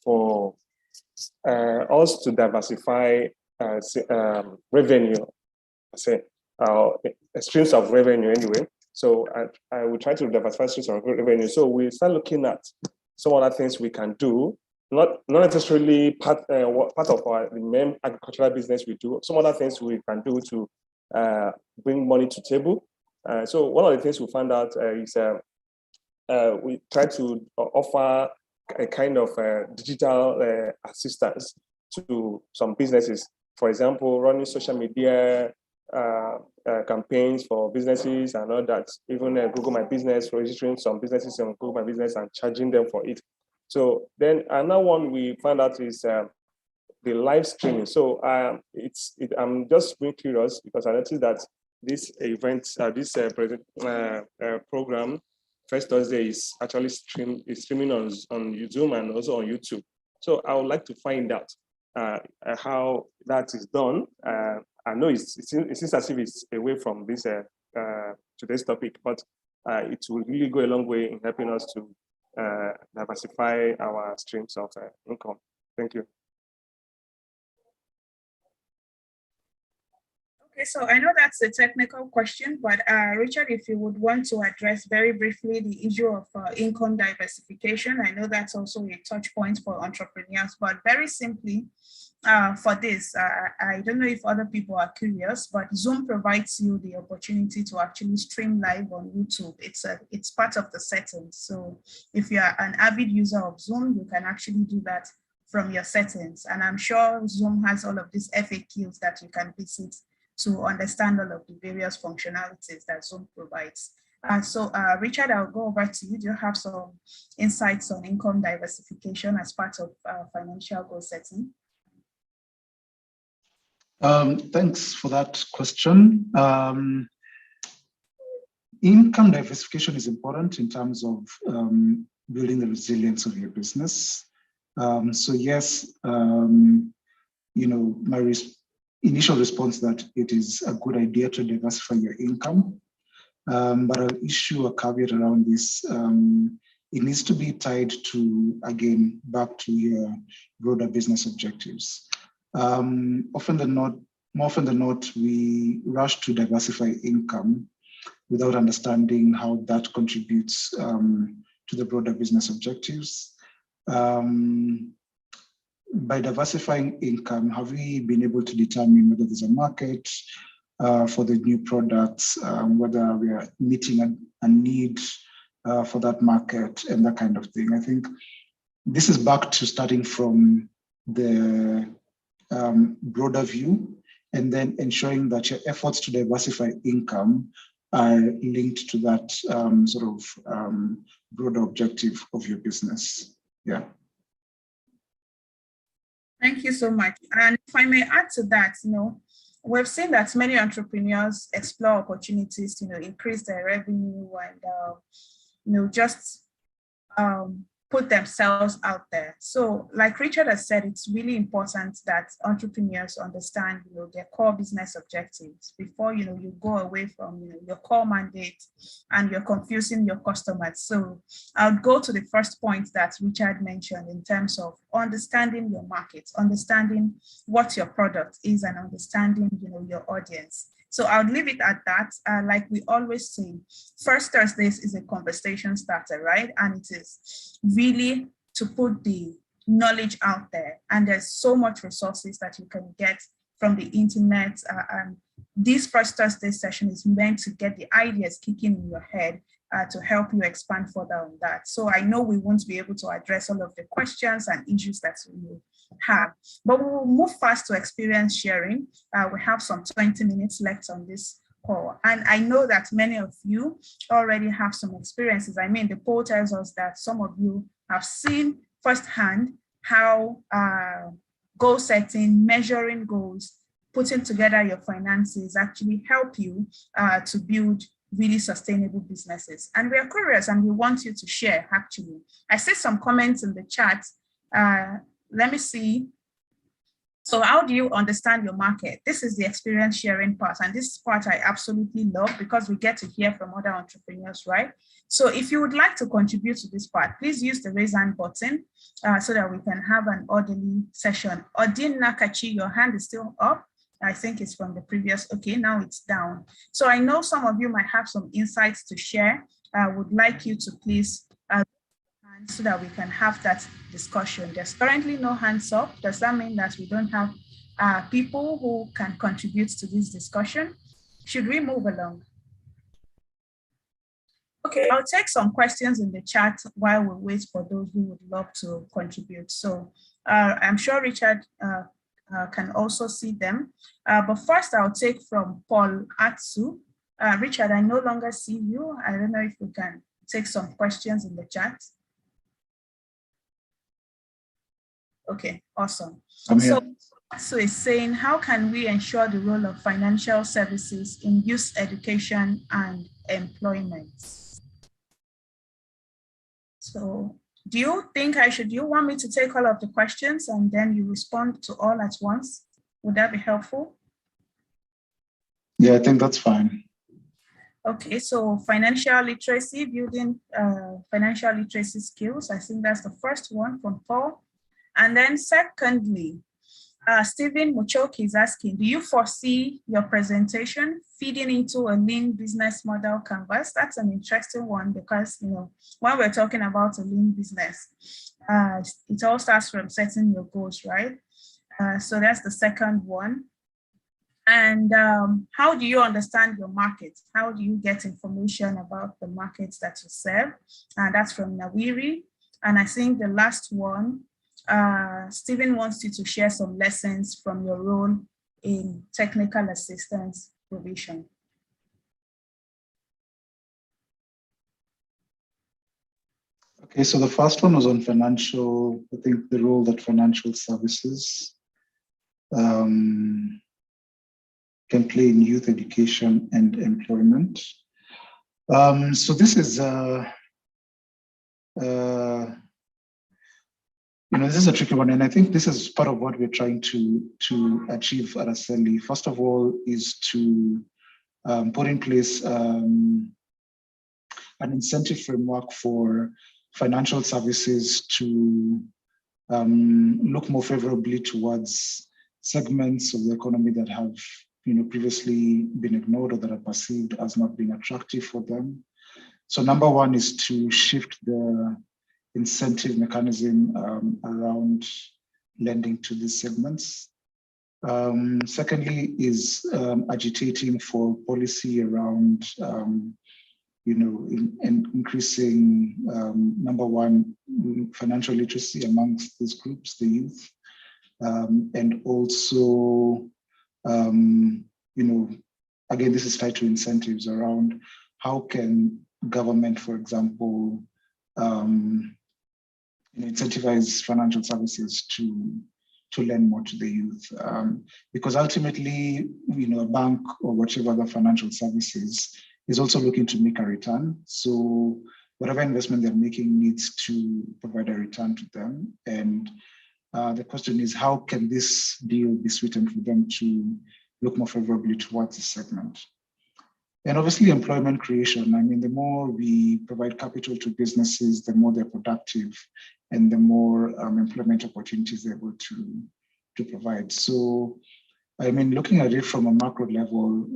for us to diversify revenue. streams of revenue anyway. So I will try to diversify streams of revenue. So we start looking at some other things we can do, not necessarily part of the main agricultural business we do. Some other things we can do to bring money to table. So one of the things we found out is we try to offer a kind of digital assistance to some businesses. For example, running social media campaigns for businesses and all that. Even Google My Business, registering some businesses on Google My Business and charging them for it. So then another one we found out is the live streaming. So I'm just being curious because I noticed that this event, this program, First Thursday, is actually streaming on Zoom and also on YouTube. So I would like to find out how that is done. I know it seems as if it's away from this today's topic, but it will really go a long way in helping us to diversify our streams of income. Thank you. Okay, so I know that's a technical question, but Richard, if you would want to address very briefly the issue of income diversification, I know that's also a touch point for entrepreneurs, but very simply for this, I don't know if other people are curious, but Zoom provides you the opportunity to actually stream live on YouTube. It's part of the settings. So if you are an avid user of Zoom, you can actually do that from your settings. And I'm sure Zoom has all of these FAQs that you can visit to understand all of the various functionalities that Zoom provides. Richard, I'll go over to you. Do you have some insights on income diversification as part of financial goal setting? Thanks for that question. Income diversification is important in terms of building the resilience of your business. So yes, my initial response that it is a good idea to diversify your income, but I'll issue a caveat around this. It needs to be tied to, again, back to your broader business objectives. More often than not, we rush to diversify income without understanding how that contributes to the broader business objectives. By diversifying income, have we been able to determine whether there's a market for the new products, whether we are meeting a need for that market and that kind of thing? I think this is back to starting from the broader view and then ensuring that your efforts to diversify income are linked to that broader objective of your business. Yeah. Thank you so much. And if I may add to that, we've seen that many entrepreneurs explore opportunities to, increase their revenue and, just put themselves out there. So like Richard has said, it's really important that entrepreneurs understand, their core business objectives before, you go away from, your core mandate and you're confusing your customers. So I'll go to the first point that Richard mentioned in terms of understanding your market, understanding what your product is and understanding, your audience. So I'll leave it at that. Like we always say, First Thursdays is a conversation starter, right? And it is really to put the knowledge out there. And there's so much resources that you can get from the internet. And this First Thursday session is meant to get the ideas kicking in your head to help you expand further on that. So I know we won't be able to address all of the questions and issues that you have, but we will move fast to experience sharing. We have some 20 minutes left on this call. And I know that many of you already have some experiences. I mean, the poll tells us that some of you have seen firsthand how goal setting, measuring goals, putting together your finances actually help you to build really sustainable businesses. And we are curious and we want you to share, actually. I see some comments in the chat. Let me see. So how do you understand your market? This is the experience sharing part. And this part I absolutely love because we get to hear from other entrepreneurs, right? So if you would like to contribute to this part, please use the raise hand button so that we can have an orderly session. Odin Nakachi, your hand is still up. I think it's from the previous, okay, now it's down. So I know some of you might have some insights to share. I would like you to please so that we can have that discussion. There's currently no hands up. Does that mean that we don't have people who can contribute to this discussion? Should we move along? Okay, I'll take some questions in the chat while we wait for those who would love to contribute. So I'm sure Richard can also see them. But first I'll take from Paul Atsu. Richard, I no longer see you. I don't know if we can take some questions in the chat. Okay, awesome. So it's saying, how can we ensure the role of financial services in youth education and employment? So do you think do you want me to take all of the questions and then you respond to all at once? Would that be helpful? Yeah, I think that's fine. Okay, so financial literacy, building financial literacy skills. I think that's the first one from Paul. And then secondly, Stephen Muchoki is asking, do you foresee your presentation feeding into a lean business model canvas? That's an interesting one because, you know, when we're talking about a lean business, it all starts from setting your goals, right? So that's the second one. And how do you understand your market? How do you get information about the markets that you serve? And that's from Nawiri. And I think the last one, Stephen wants you to share some lessons from your role in technical assistance provision. Okay, so the first one was on financial, I think the role that financial services can play in youth education and employment. So this is this is a tricky one, and I think this is part of what we're trying to achieve at Aseli. First of all, is to put in place an incentive framework for financial services to look more favorably towards segments of the economy that have previously been ignored or that are perceived as not being attractive for them. So number one is to shift the incentive mechanism around lending to these segments. Secondly is agitating for policy around increasing number one, financial literacy amongst these groups, the youth, and also again, this is tied to incentives around how can government, for example, incentivize financial services to lend more to the youth, because ultimately, a bank or whatever other financial services is also looking to make a return. So whatever investment they're making needs to provide a return to them. And the question is, how can this deal be sweetened for them to look more favorably towards the segment? And obviously employment creation. I mean, the more we provide capital to businesses, the more they're productive and the more employment opportunities they're able to provide. So, I mean, looking at it from a macro level,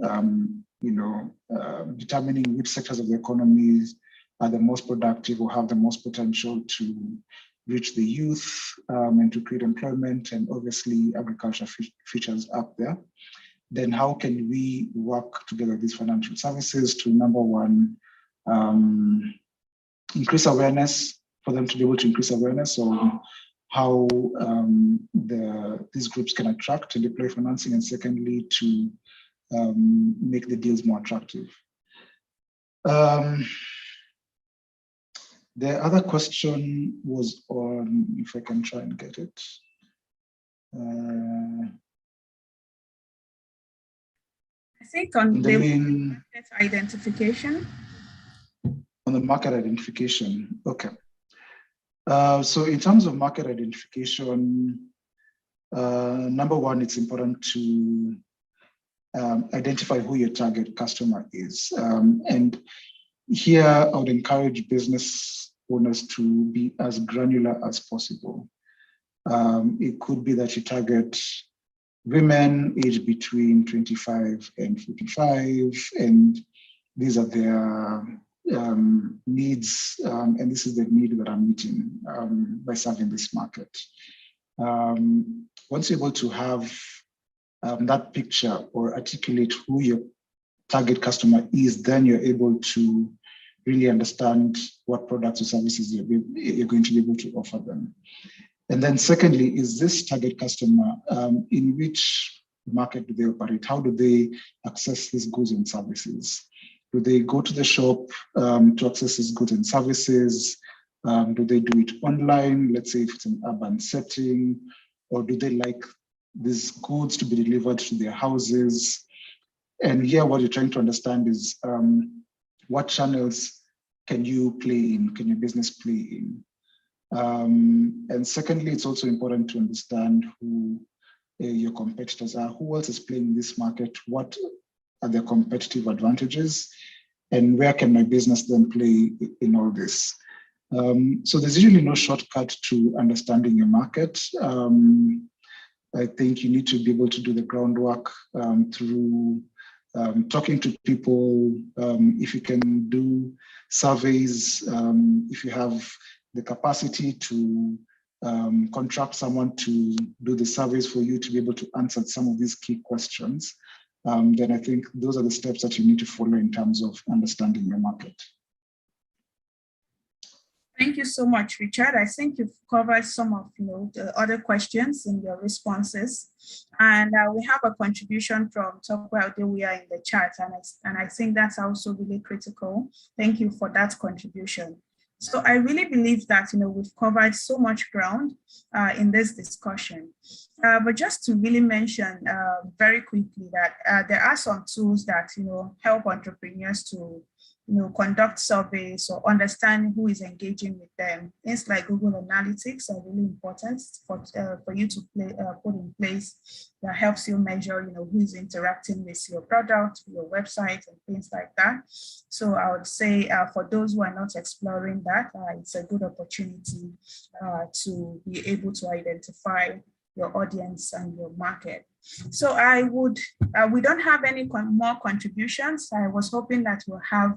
determining which sectors of the economy are the most productive or have the most potential to reach the youth and to create employment, and obviously agriculture features up there. Then how can we work together with these financial services to, number one, increase awareness, for them to be able to increase awareness on how these groups can attract and deploy financing, and secondly, to make the deals more attractive. The other question was on, if I can try and get it. I think on the market identification. On the market identification, okay. So in terms of market identification, number one, it's important to identify who your target customer is. And here, I would encourage business owners to be as granular as possible. It could be that you target women aged between 25 and 45, and these are their needs, and this is the need that I'm meeting by serving this market. Once you're able to have that picture or articulate who your target customer is, then you're able to really understand what products or services you're going to be able to offer them. And then secondly, is this target customer, in which market do they operate? How do they access these goods and services? Do they go to the shop to access these goods and services? Do they do it online, let's say if it's an urban setting, or do they like these goods to be delivered to their houses? And here what you're trying to understand is what channels can you play in, can your business play in? And secondly, it's also important to understand who your competitors are, who else is playing in this market, what are their competitive advantages, and where can my business then play in all this? So there's usually no shortcut to understanding your market. I think you need to be able to do the groundwork through talking to people. If you can do surveys, if you have the capacity to contract someone to do the surveys for you to be able to answer some of these key questions, then I think those are the steps that you need to follow in terms of understanding your market. Thank you so much, Richard. I think you've covered some of the other questions in your responses. And we have a contribution from Tokwe Odewuya in the chat, and I think that's also really critical. Thank you for that contribution. So I really believe that we've covered so much ground in this discussion. But just to really mention very quickly that there are some tools that help entrepreneurs to conduct surveys or understand who is engaging with them. Things like Google Analytics are really important for you to put in place that helps you measure, who is interacting with your product, your website, and things like that. So I would say for those who are not exploring that, it's a good opportunity to be able to identify your audience and your market. So we don't have any more contributions. I was hoping that we'll have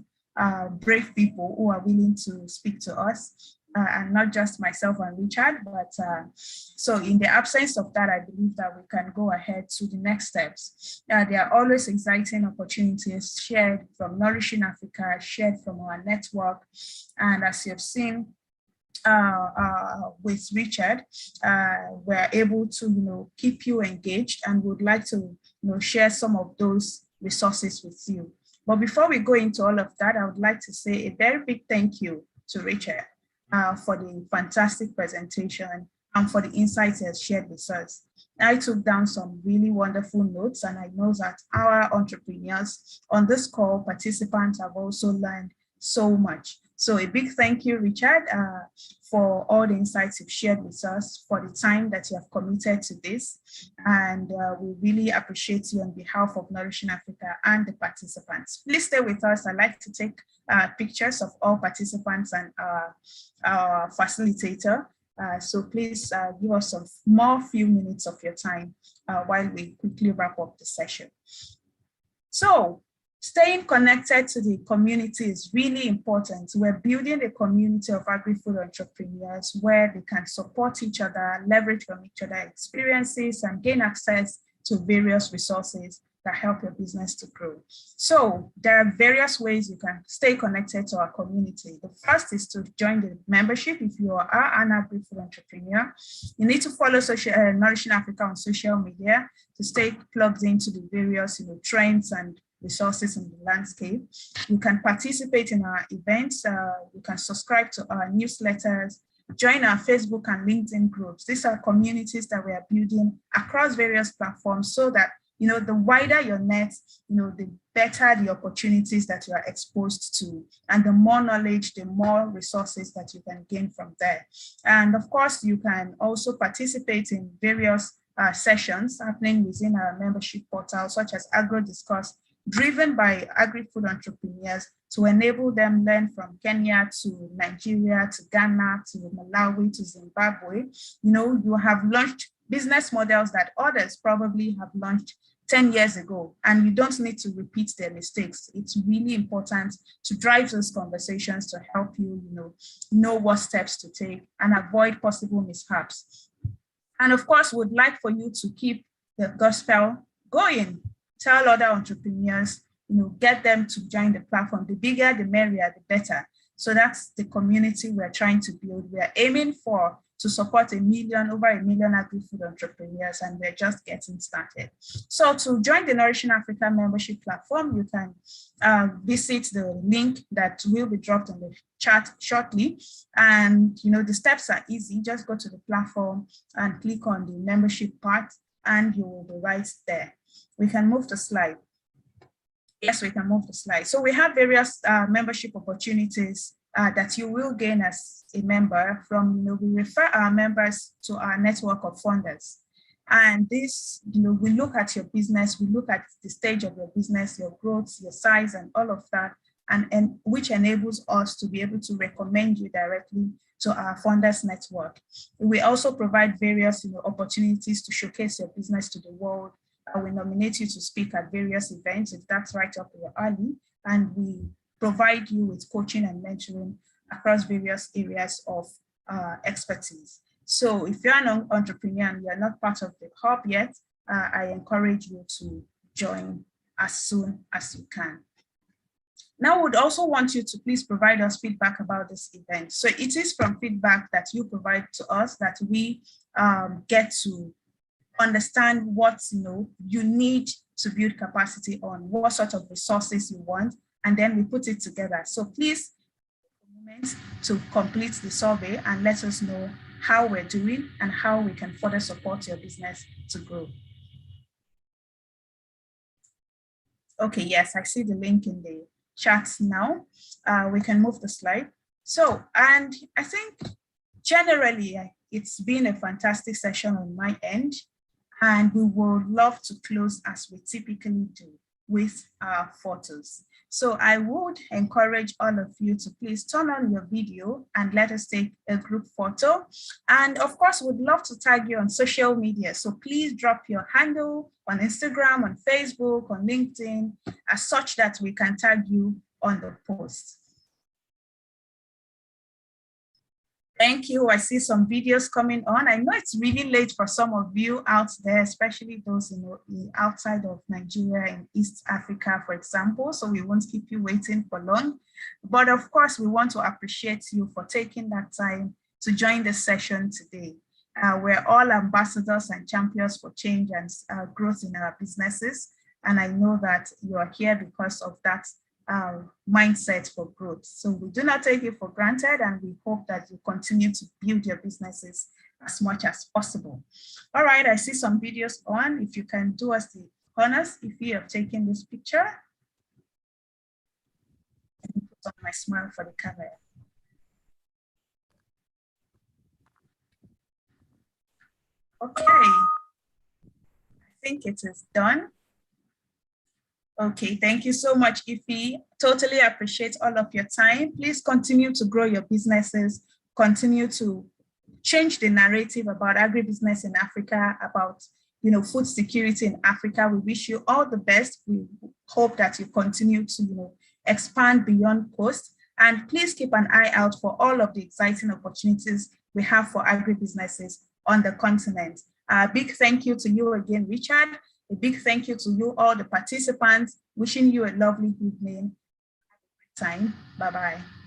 brave people who are willing to speak to us, and not just myself and Richard, but so in the absence of that, I believe that we can go ahead to the next steps. There are always exciting opportunities shared from Nourishing Africa, shared from our network, and as you've seen with Richard, we're able to keep you engaged, and would like to share some of those resources with you. But before we go into all of that, I would like to say a very big thank you to Richard for the fantastic presentation and for the insights he has shared with us. I took down some really wonderful notes, and I know that our entrepreneurs on this call, participants, have also learned so much. So a big thank you, Richard, for all the insights you've shared with us, for the time that you have committed to this. And we really appreciate you on behalf of Nourishing Africa and the participants. Please stay with us. I'd like to take pictures of all participants and our facilitator. So please give us some few minutes of your time while we quickly wrap up the session. So, staying connected to the community is really important. We're building a community of agri-food entrepreneurs where they can support each other, leverage from each other's experiences, and gain access to various resources that help your business to grow. So there are various ways you can stay connected to our community. The first is to join the membership. If you are an agri-food entrepreneur, you need to follow Nourishing Africa on social media to stay plugged into the various trends and resources in the landscape. You can participate in our events. You can subscribe to our newsletters, join our Facebook and LinkedIn groups. These are communities that we are building across various platforms so that, the wider your net, the better the opportunities that you are exposed to, and the more knowledge, the more resources that you can gain from there. And of course, you can also participate in various sessions happening within our membership portal, such as Agro Discuss, driven by agri-food entrepreneurs to enable them learn from Kenya to Nigeria to Ghana to Malawi to Zimbabwe. You have launched business models that others probably have launched 10 years ago, and you don't need to repeat their mistakes. It's really important to drive those conversations to help you, know what steps to take and avoid possible mishaps. And of course, would like for you to keep the gospel going. Tell other entrepreneurs, get them to join the platform. The bigger, the merrier, the better. So that's the community we're trying to build. We're aiming to support over 1 million agri-food entrepreneurs, and we're just getting started. So to join the Nourishing Africa membership platform, you can visit the link that will be dropped on the chat shortly. And the steps are easy. Just go to the platform and click on the membership part, and you will be right there. We can move the slide. Yes, we can move the slide. So we have various membership opportunities that you will gain as a member from, we refer our members to our network of funders. And this, we look at your business, we look at the stage of your business, your growth, your size, and all of that, and which enables us to be able to recommend you directly to our funders network. We also provide various opportunities to showcase your business to the world. We nominate you to speak at various events if that's right up your alley, and we provide you with coaching and mentoring across various areas of expertise. So if you're an entrepreneur and you're not part of the hub yet, I encourage you to join as soon as you can. Now, would also want you to please provide us feedback about this event. So it is from feedback that you provide to us that we get to understand what you need to build capacity on, what sort of resources you want, and then we put it together. So please take a moment to complete the survey and let us know how we're doing and how we can further support your business to grow. Okay, yes, I see the link in the chat now. We can move the slide. So, and I think generally it's been a fantastic session on my end, and we would love to close as we typically do with our photos. So I would encourage all of you to please turn on your video and let us take a group photo. And of course, we'd love to tag you on social media. So please drop your handle on Instagram, on Facebook, on LinkedIn, as such that we can tag you on the post. Thank you. I see some videos coming on. I know it's really late for some of you out there, especially those outside of Nigeria in East Africa, for example. So we won't keep you waiting for long. But of course, we want to appreciate you for taking that time to join the session today. We're all ambassadors and champions for change and growth in our businesses. And I know that you are here because of that mindset for growth. So we do not take it for granted, and we hope that you continue to build your businesses as much as possible. All right, I see some videos on. If you can do us the honors, if you have taken this picture. Let me put on my smile for the camera. Okay, I think it is done. Okay, thank you so much, Ify. Totally appreciate all of your time. Please continue to grow your businesses, continue to change the narrative about agribusiness in Africa, about food security in Africa. We wish you all the best. We hope that you continue to expand beyond coast. And please keep an eye out for all of the exciting opportunities we have for agribusinesses on the continent. A big thank you to you again, Richard. A big thank you to you, all the participants. Wishing you a lovely evening. Have a great time. Bye-bye.